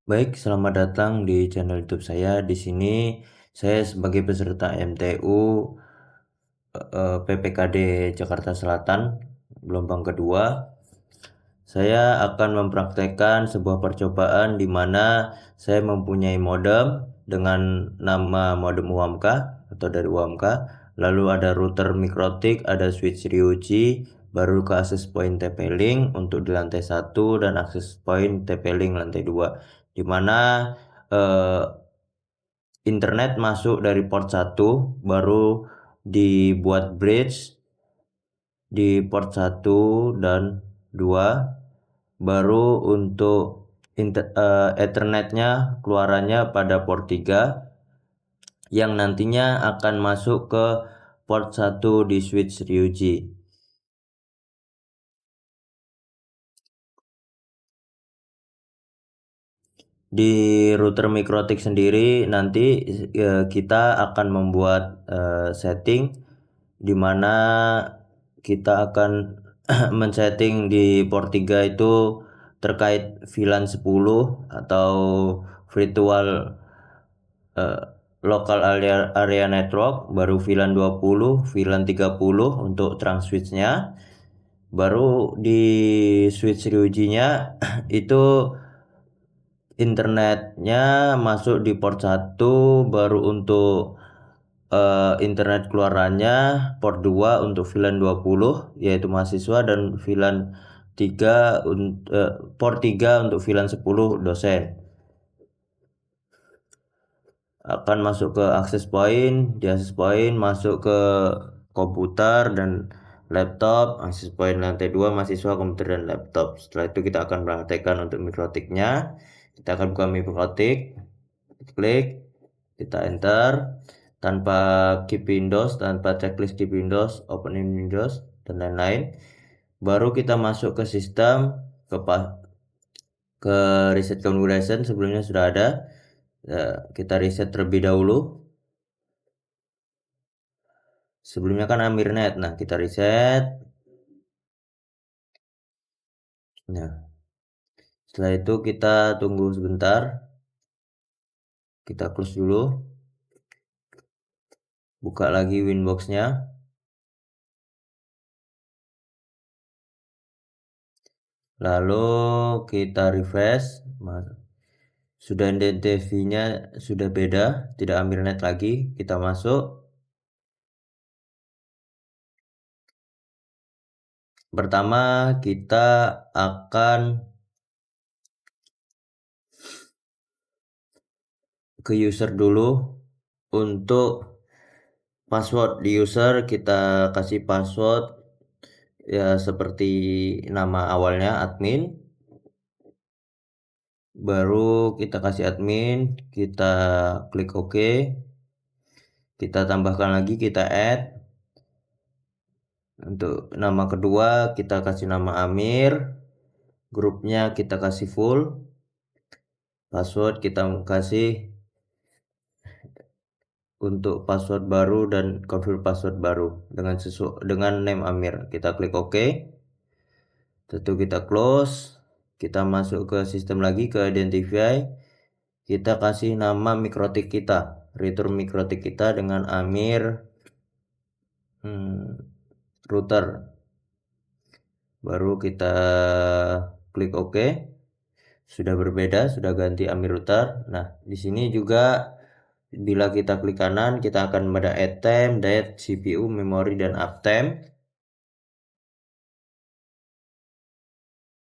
Baik, selamat datang di channel YouTube saya. Di sini saya sebagai peserta MTU PPKD Jakarta Selatan gelombang kedua. Saya akan mempraktekkan sebuah percobaan di mana saya mempunyai modem dengan nama modem UAMK atau dari UAMK. Lalu ada router Mikrotik, ada switch Ryuji, baru ke access point TP-Link untuk di lantai 1 dan access point TP-Link lantai 2. Di mana internet masuk dari port 1, baru dibuat bridge di port 1 dan 2, baru untuk ethernetnya keluarannya pada port 3 yang nantinya akan masuk ke port 1 di switch Ryuji. Di router Mikrotik sendiri nanti kita akan membuat setting di mana kita akan men-setting di port 3 itu terkait VLAN 10 atau virtual local area network, baru VLAN 20, VLAN 30 untuk trunk switch-nya. Baru di switch Ryuji-nya itu internetnya masuk di port 1, baru untuk internet keluarannya port 2 untuk VLAN 20 yaitu mahasiswa, dan VLAN 3 port 3 untuk VLAN 10 dosen. Akan masuk ke access point, di access point masuk ke komputer dan laptop, access point lantai 2 mahasiswa, komputer dan laptop. Setelah itu kita akan praktekkan untuk mikrotiknya. Kita akan buka mikrotik, klik, kita enter tanpa keep Windows, tanpa checklist keep Windows, open in Windows dan lain-lain. Baru kita masuk ke sistem, ke reset configuration. Sebelumnya sudah ada, kita reset terlebih dahulu. Sebelumnya kan Amirnet, nah kita reset. Nah, setelah itu kita tunggu sebentar, kita close dulu, buka lagi Winbox-nya, lalu kita refresh. Sudah identifinya sudah beda, tidak Amirnet lagi. Kita masuk. Pertama kita akan ke user dulu. Untuk password di user kita kasih password ya seperti nama awalnya admin. Baru kita kasih admin, kita klik OK, kita tambahkan lagi, kita add. Untuk nama kedua kita kasih nama Amir, grupnya kita kasih full, password kita kasih untuk password baru dan confirm password baru dengan name Amir. Kita klik OK, tentu kita close, kita masuk ke sistem lagi, ke identify, kita kasih nama mikrotik kita, return mikrotik kita dengan Amir router. Baru kita klik OK, sudah berbeda, sudah ganti Amir router. Nah, di sini juga bila kita klik kanan kita akan pada add time, date, CPU, memori dan uptime.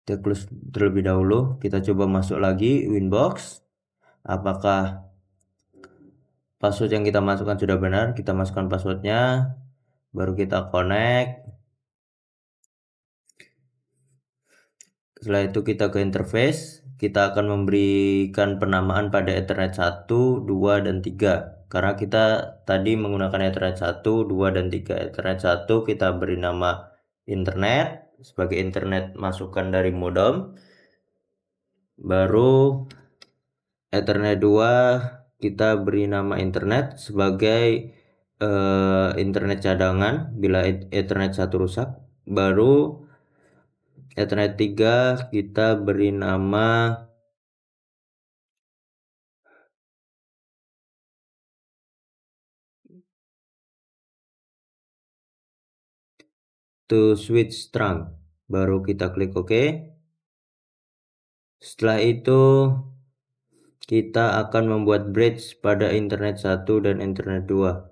Kita close terlebih dahulu, kita coba masuk lagi Winbox. Apakah password yang kita masukkan sudah benar? Kita masukkan passwordnya, baru kita connect. Setelah itu kita ke interface, kita akan memberikan penamaan pada Ethernet 1, 2, dan 3. Karena kita tadi menggunakan Ethernet 1, 2, dan 3. Ethernet 1 kita beri nama internet sebagai internet masukan dari modem. Baru Ethernet 2 kita beri nama internet sebagai internet cadangan bila Ethernet 1 rusak. Baru Ethernet 3 kita beri nama to switch strong, baru kita klik OK. Setelah itu kita akan membuat bridge pada internet 1 dan internet 2.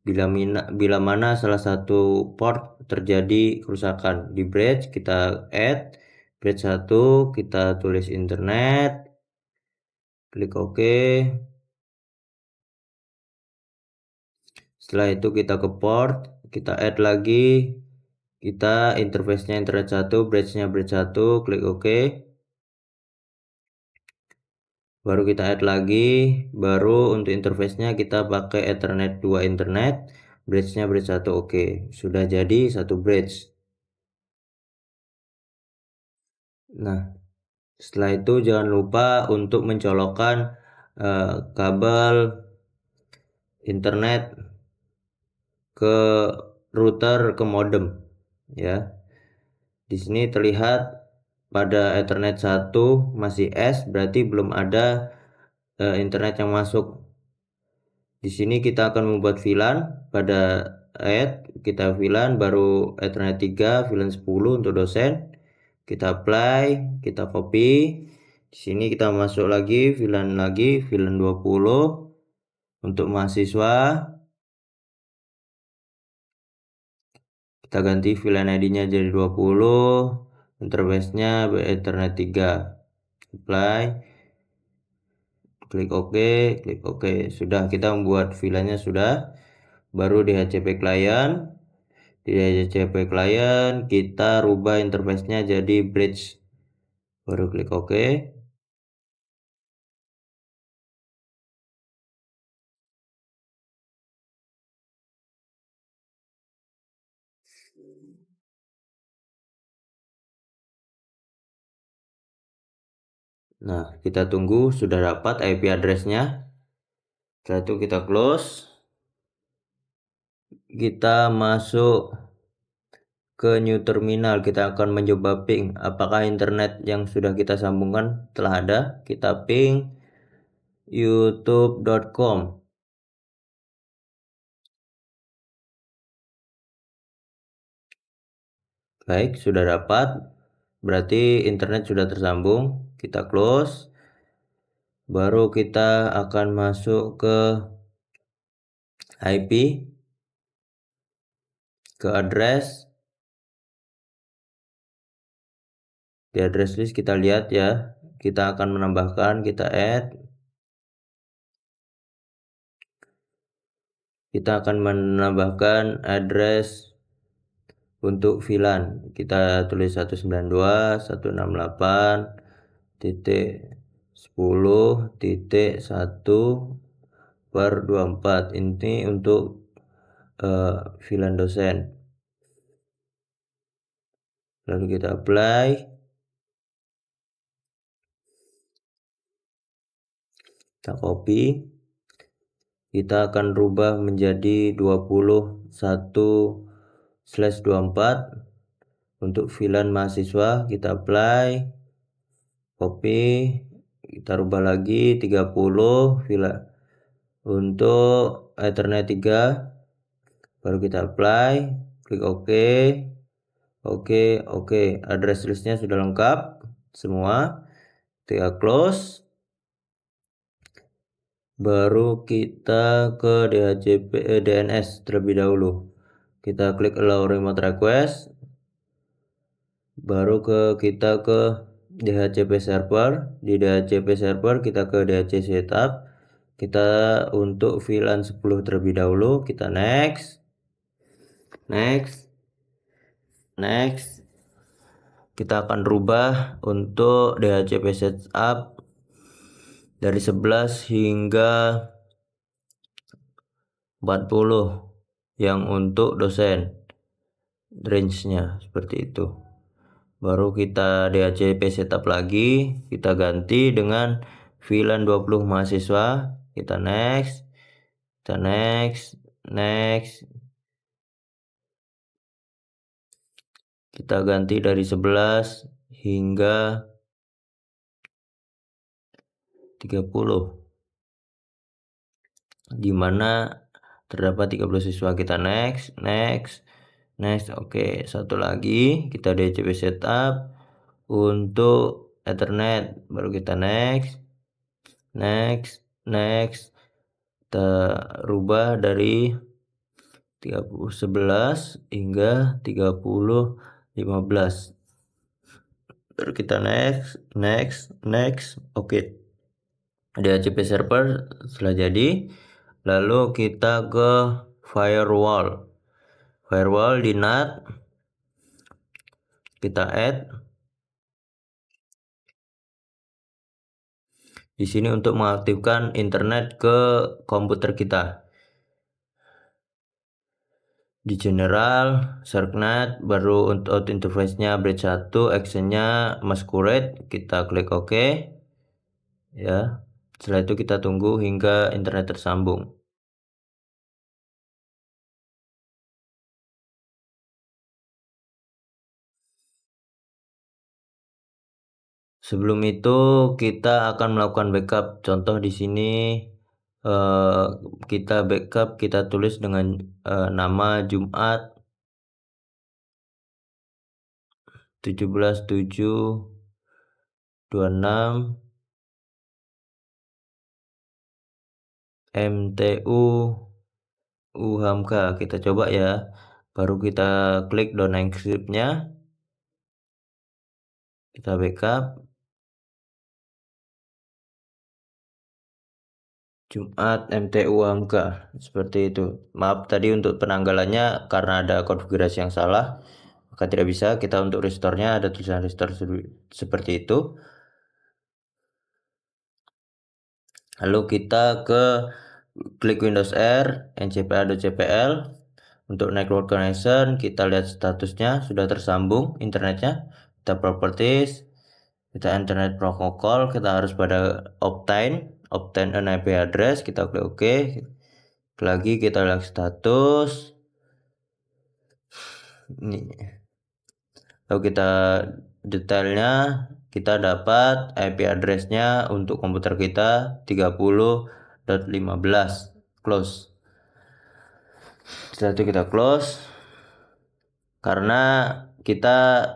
Bila mana salah satu port terjadi kerusakan di bridge, kita add bridge 1, kita tulis internet, klik OK. Setelah itu kita ke port, kita add lagi, kita interface-nya internet 1, bridge-nya bridge 1, klik OK. Baru kita add lagi, baru untuk interface-nya kita pakai Ethernet 2 internet, bridge-nya bridge 1, oke. Sudah jadi satu bridge. Nah, setelah itu jangan lupa untuk mencolokkan kabel internet ke router ke modem ya. Di sini terlihat pada Ethernet 1 masih S, berarti belum ada internet yang masuk. Di sini kita akan membuat VLAN pada add, kita VLAN baru Ethernet 3, VLAN 10 untuk dosen. Kita apply, kita copy. Di sini kita masuk lagi VLAN 20 untuk mahasiswa. Kita ganti VLAN ID-nya jadi 20, interface-nya Ethernet 3. Apply. Klik OK, klik OK. Sudah, kita membuat VLAN-nya sudah. Baru DHCP client. Di DHCP client kita rubah interface-nya jadi bridge. Baru klik OK. Nah, kita tunggu sudah dapat IP address-nya. Setelah itu kita close. Kita masuk ke new terminal, kita akan mencoba ping apakah internet yang sudah kita sambungkan telah ada. Kita ping youtube.com. Baik, sudah dapat, berarti internet sudah tersambung. Kita close, baru kita akan masuk ke IP, ke address. Di address list kita lihat ya, kita akan menambahkan, kita add, kita akan menambahkan address untuk VLAN. Kita tulis 192.168.10.1/24. Ini untuk VLAN dosen. Lalu kita apply. Kita copy. Kita akan rubah menjadi 21/24 untuk VLAN mahasiswa. Kita apply, copy, kita rubah lagi 30 VLAN untuk Ethernet 3. Baru kita apply, klik OK. Oke, address listnya sudah lengkap semua. Kita close, baru kita ke DNS terlebih dahulu. Kita klik allow remote request, baru kita ke DHCP server. Di DHCP server kita ke DHC setup. Kita untuk VLAN 10 terlebih dahulu. Kita next. Kita akan rubah untuk DHCP setup dari 11 hingga 40 yang untuk dosen, range-nya seperti itu. Baru kita DHCP setup lagi, kita ganti dengan VLAN 20 mahasiswa. Kita next. Kita ganti dari 11 hingga 30, di mana terdapat 30 siswa. Kita next. Next, oke. Satu lagi kita DHCP setup untuk Ethernet, baru kita next, kita rubah dari 3011 hingga 3015. Baru kita next, oke. DHCP server sudah jadi. Lalu kita ke firewall di NAT, kita add di sini untuk mengaktifkan internet ke komputer kita. Di general, SharkNet, baru untuk interface-nya bridge 1, action-nya masquerade, kita klik OK. Ya. Setelah itu kita tunggu hingga internet tersambung. Sebelum itu kita akan melakukan backup. Contoh di sini kita backup, kita tulis dengan nama Jumat 17/7/26 MTU UHAMKA. Kita coba ya. Baru kita klik down encrypt-nya. Kita backup. Jumat MTU UHAMKA. Seperti itu. Maaf tadi untuk penanggalannya karena ada konfigurasi yang salah. Maka tidak bisa. Kita untuk restore-nya ada tulisan restore seperti itu. Lalu kita klik Windows R, ncpa.cpl. Untuk network connection, kita lihat statusnya sudah tersambung internetnya. Kita properties, kita internet protocol, kita harus pada obtain an IP address, kita klik OK. Lagi kita lihat status. Ini. Lalu kita detailnya, kita dapat IP address-nya untuk komputer kita 30.15. Close. Setelah itu kita close. Karena kita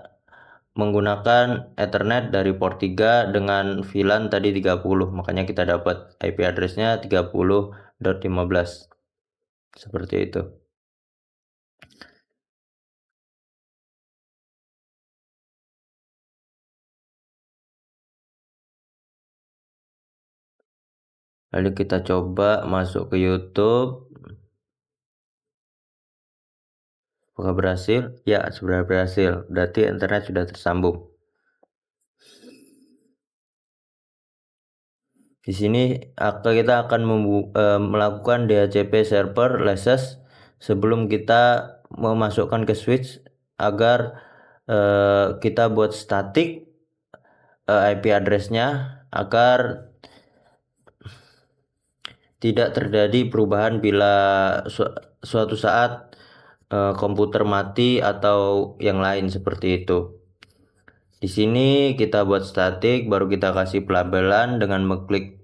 menggunakan Ethernet dari port 3 dengan VLAN tadi 30, makanya kita dapat IP address-nya 30.15. Seperti itu. Lalu kita coba masuk ke YouTube. Apakah berhasil? Ya, sudah berhasil. Berarti internet sudah tersambung. Di sini kita akan melakukan DHCP server license sebelum kita memasukkan ke switch agar kita buat static IP address-nya agar tidak terjadi perubahan bila suatu saat komputer mati atau yang lain seperti itu. Di sini kita buat static, baru kita kasih pelabelan dengan mengklik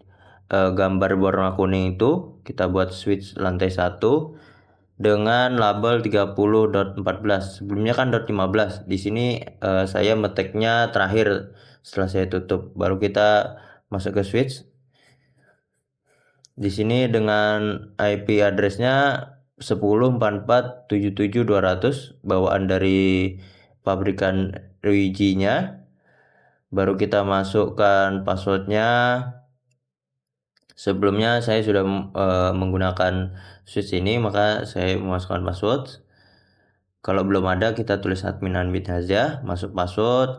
gambar warna kuning itu. Kita buat switch lantai 1 dengan label 30.14. Sebelumnya kan .15. Di sini saya meteknya terakhir setelah saya tutup. Baru kita masuk ke switch. Di sini dengan IP address-nya 10.44.77.200 bawaan dari pabrikan RIG-nya. Baru kita masukkan passwordnya. Sebelumnya saya sudah menggunakan switch ini, maka saya memasukkan password. Kalau belum ada, kita tulis admin saja, masuk password,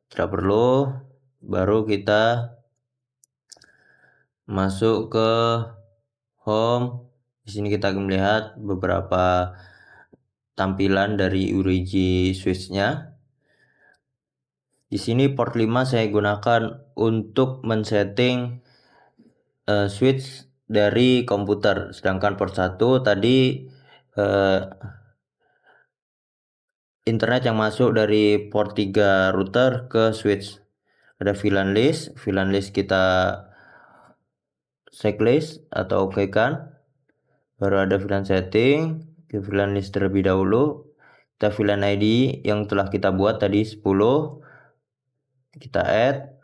tidak perlu. Baru kita masuk ke home. Di sini kita akan melihat beberapa tampilan dari URIGI switch-nya. Di sini port 5 saya gunakan untuk men-setting switch dari komputer, sedangkan port 1 tadi internet yang masuk dari port 3 router ke switch. Ada VLAN list kita checklist atau oke kan. Baru ada VLAN setting, ke VLAN list terlebih dahulu. kita VLAN ID yang telah kita buat tadi 10, kita add,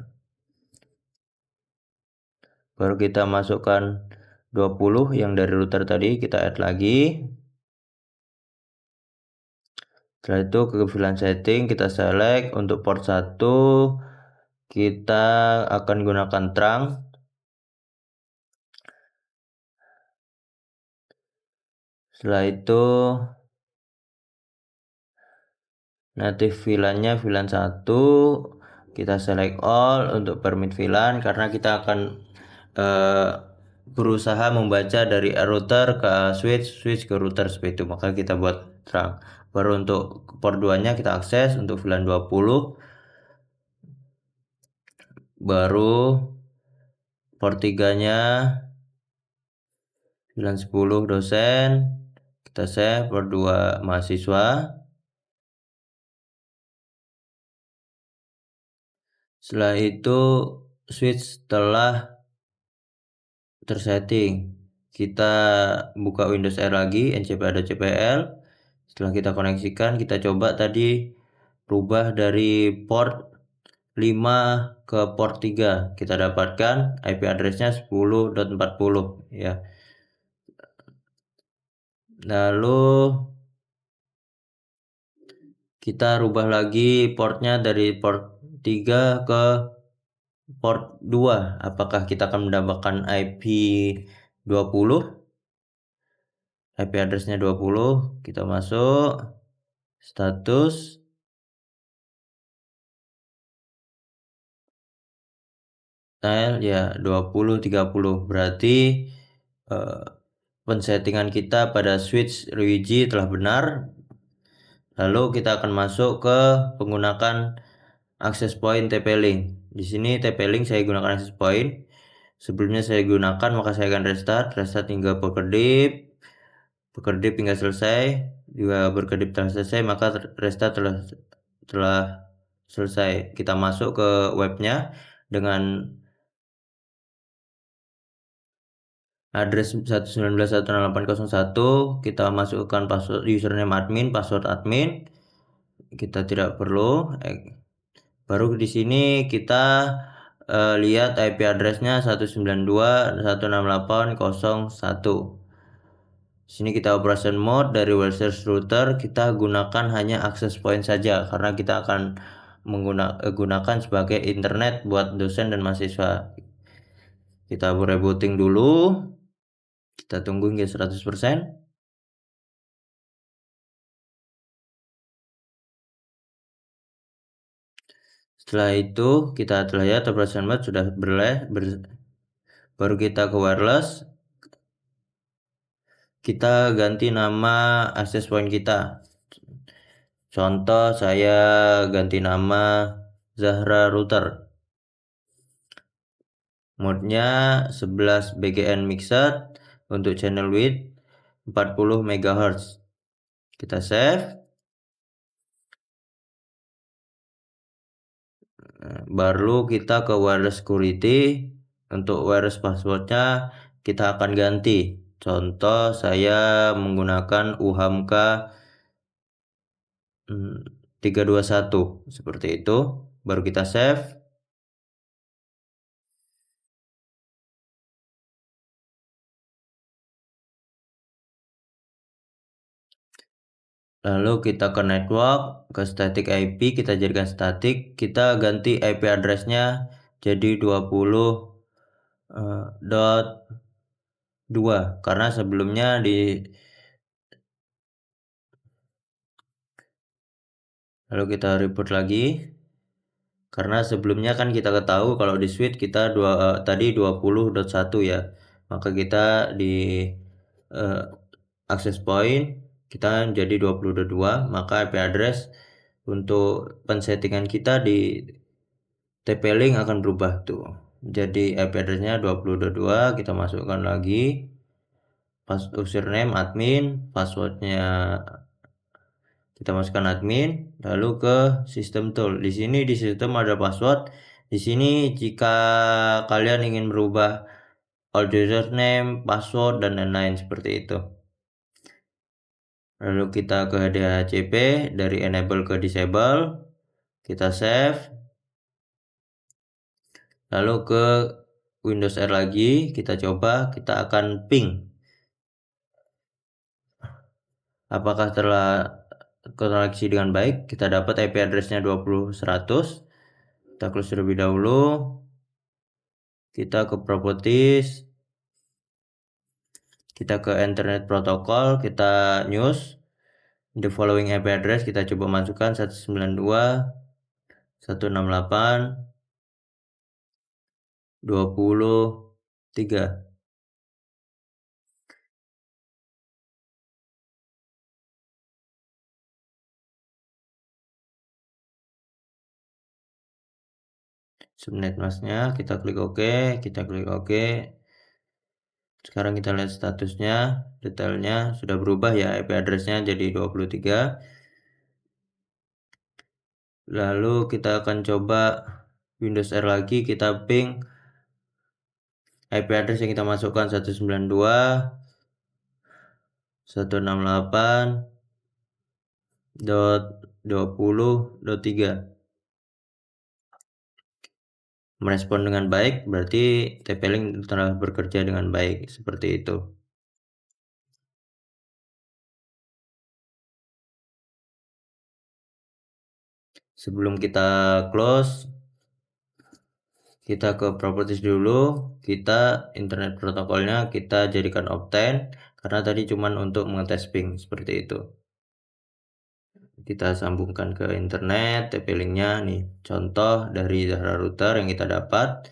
baru kita masukkan 20 yang dari router tadi, kita add lagi. Setelah itu ke VLAN setting kita select untuk port 1 kita akan gunakan trunk. Setelah itu native VLAN-nya VLAN 1 kita select all untuk permit VLAN karena kita akan berusaha membaca dari router ke switch ke router seperti itu, maka kita buat trunk. Baru untuk port 2 nya kita akses untuk VLAN 20, baru port 3 nya VLAN 10 dosen, kita save, port 2 mahasiswa. Setelah itu switch telah tersetting, kita buka Windows R lagi, ncpl. Setelah kita koneksikan, kita coba tadi rubah dari port 5 ke port 3, kita dapatkan IP address-nya 10.40 ya. Lalu kita rubah lagi portnya dari port 3 ke port 2, apakah kita akan mendapatkan IP 20, IP address-nya 20, kita masuk status, tile ya 20.30, berarti pensettingan kita pada switch Ryuji telah benar. Lalu kita akan masuk ke menggunakan access point TP-Link. Di sini TP-Link saya gunakan access point. Sebelumnya saya gunakan, maka saya akan restart hingga berkedip hingga selesai. Juga berkedip telah selesai, maka restart telah selesai. Kita masuk ke webnya dengan address 192.168.01, kita masukkan password username admin, password admin. Kita tidak perlu. Baru di sini kita lihat IP address-nya 192.168.01. Sini kita operation mode dari Webster router, kita gunakan hanya access point saja karena kita akan menggunakan sebagai internet buat dosen dan mahasiswa. Kita rebooting dulu, kita tunggu hingga 100%. Setelah itu kita telah lihat operation mode sudah baru kita ke wireless, kita ganti nama access point kita. Contoh saya ganti nama Zahra router. Mode-nya 11 BGN mixed untuk channel width 40 MHz. Kita save. Baru kita ke wireless security. Untuk wireless passwordnya kita akan ganti. Contoh saya menggunakan UHAMKA 321 seperti itu. Baru kita save. Lalu kita ke network, ke static IP, kita jadikan static, kita ganti IP address-nya jadi 20.2 karena sebelumnya lalu kita report lagi karena sebelumnya kan kita ketahui kalau di switch kita tadi 20.1 ya, maka kita di access point kita jadi 20.2, maka IP address untuk pensettingan kita di TP-Link akan berubah tuh. Jadi IP address-nya 20.2, kita masukkan lagi username admin, passwordnya kita masukkan admin, lalu ke system tool. Di sini di sistem ada password. Di sini jika kalian ingin merubah old username, password dan lain-lain seperti itu. Lalu kita ke DHCP, dari enable ke disable, kita save. Lalu ke Windows R lagi, kita coba, kita akan ping. Apakah telah koneksi dengan baik? Kita dapat IP address-nya 20.100. Kita close terlebih dahulu. Kita ke properties. Kita ke Internet Protocol, kita news. The following IP address kita coba masukkan 192.168.20.3. Subnet masnya, kita klik OK, kita klik OK. Sekarang kita lihat statusnya, detailnya sudah berubah ya, IP address-nya jadi 23. Lalu kita akan coba Windows R lagi, kita ping IP address yang kita masukkan 192.168.20.3. Merespon dengan baik, berarti TP-Link telah bekerja dengan baik, seperti itu. Sebelum kita close, kita ke properties dulu, kita internet protokolnya kita jadikan Optane, karena tadi cuman untuk mengetes ping, seperti itu. Kita sambungkan ke internet, TP-Link-nya nih, contoh dari Zahra router yang kita dapat.